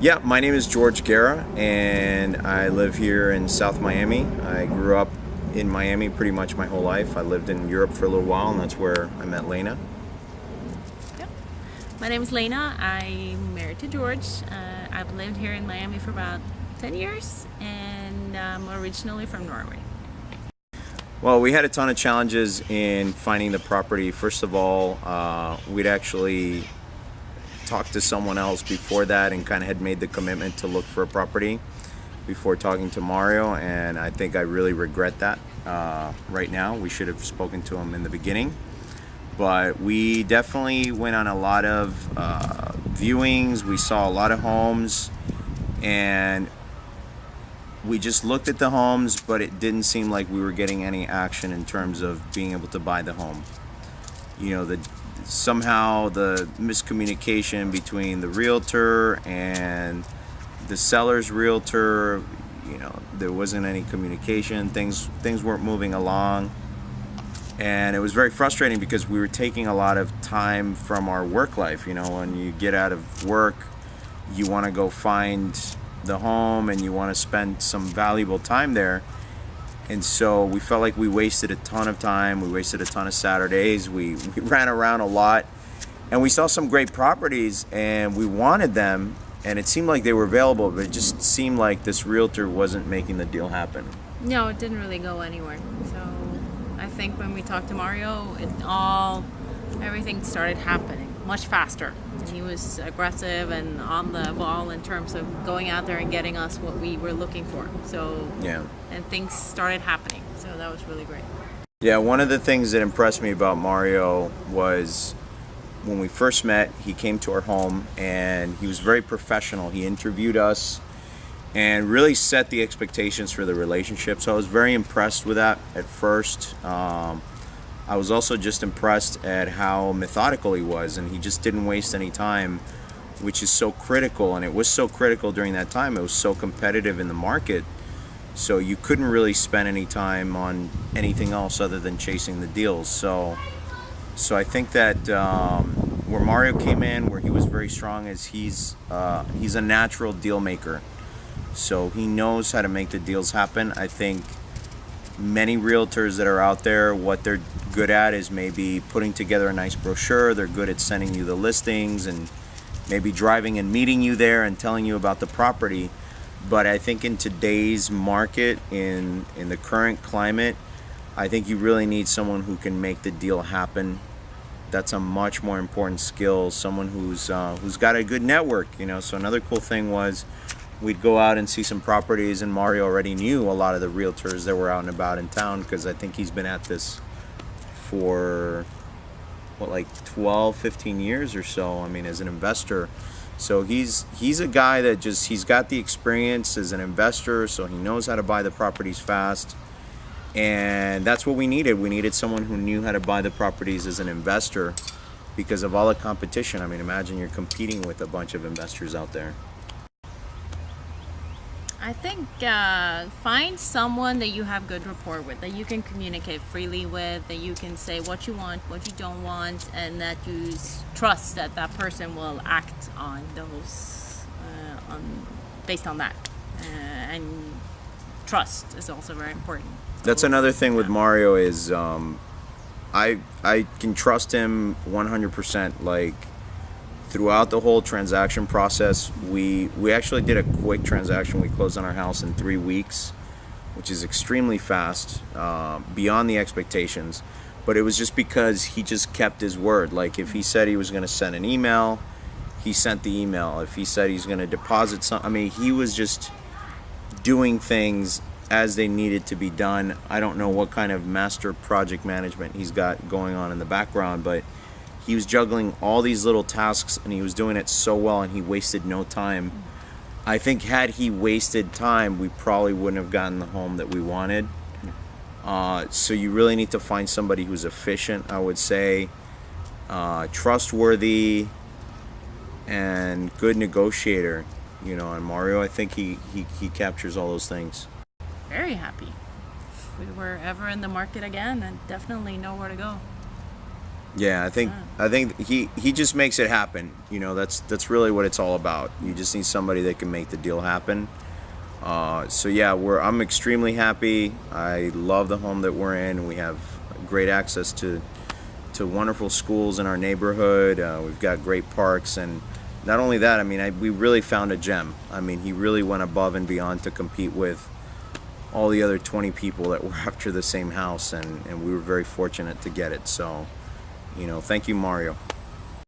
Yeah, my name is George Guerra, and I live here in South Miami. I grew up in Miami pretty much my whole life. I lived in Europe for a little while, and that's where I met Lena. Yep. My name is Lena. I'm married to George. I've lived here in Miami for about 10 years, and I'm originally from Norway. Well, we had a ton of challenges in finding the property. First of all, we'd actually talked to someone else before that and kind of had made the commitment to look for a property before talking to Mario, and I think I really regret that right now. We should have spoken to him in the beginning, but we definitely went on a lot of viewings. We saw a lot of homes, and we just looked at the homes, but it didn't seem like we were getting any action in terms of being able to buy the home. You know, somehow the miscommunication between the realtor and the seller's realtor, there wasn't any communication. Things weren't moving along, and it was very frustrating because we were taking a lot of time from our work life. When you get out of work, you want to go find the home and you want to spend some valuable time there. And so we felt like we wasted a ton of time. We wasted a ton of Saturdays. We ran around a lot, and we saw some great properties, and we wanted them, and it seemed like they were available, but it just seemed like this realtor wasn't making the deal happen. No, it didn't really go anywhere. So I think when we talked to Mario, everything started happening much faster. And he was aggressive and on the ball in terms of going out there and getting us what we were looking for. So Yeah. And things started happening. So that was really great. Yeah, one of the things that impressed me about Mario was when we first met, he came to our home and he was very professional. He interviewed us and really set the expectations for the relationship. So I was very impressed with that at first. I was also just impressed at how methodical he was, and he just didn't waste any time, which is so critical. And it was so critical during that time. It was so competitive in the market. So you couldn't really spend any time on anything else other than chasing the deals. So I think that where Mario came in, where he was very strong, is he's a natural deal maker. So he knows how to make the deals happen. I think many realtors that are out there, what they're good at is maybe putting together a nice brochure. They're good at sending you the listings and maybe driving and meeting you there and telling you about the property. But I think in today's market, in the current climate, I think you really need someone who can make the deal happen. That's a much more important skill. Someone who's got a good network. So another cool thing was we'd go out and see some properties, and Mario already knew a lot of the realtors that were out and about in town, because I think he's been at this for like 12, 15 years or so. I mean, as an investor. So he's a guy that he's got the experience as an investor, so he knows how to buy the properties fast. And that's what we needed. We needed someone who knew how to buy the properties as an investor because of all the competition. I mean, imagine you're competing with a bunch of investors out there. I think find someone that you have good rapport with, that you can communicate freely with, that you can say what you want, what you don't want, and that you trust that that person will act on those, based on that. And trust is also very important. That's another thing with Mario is I can trust him 100%. Like, throughout the whole transaction process, we actually did a quick transaction. We closed on our house in 3 weeks, which is extremely fast, beyond the expectations. But it was just because he just kept his word. Like, if he said he was going to send an email, he sent the email. If he said he's going to deposit something, I mean, he was just doing things as they needed to be done. I don't know what kind of master project management he's got going on in the background, but he was juggling all these little tasks, and he was doing it so well, and he wasted no time. I think had he wasted time, we probably wouldn't have gotten the home that we wanted. So you really need to find somebody who's efficient, I would say, trustworthy, and good negotiator. And Mario, I think he captures all those things. Very happy. If we were ever in the market again, I'd definitely know where to go. Yeah, I think he just makes it happen. You know, that's really what it's all about. You just need somebody that can make the deal happen. So yeah, I'm extremely happy. I love the home that we're in. We have great access to wonderful schools in our neighborhood. We've got great parks, and not only that, I mean, we really found a gem. I mean, he really went above and beyond to compete with all the other 20 people that were after the same house, and we were very fortunate to get it. So, you know, thank you, Mario.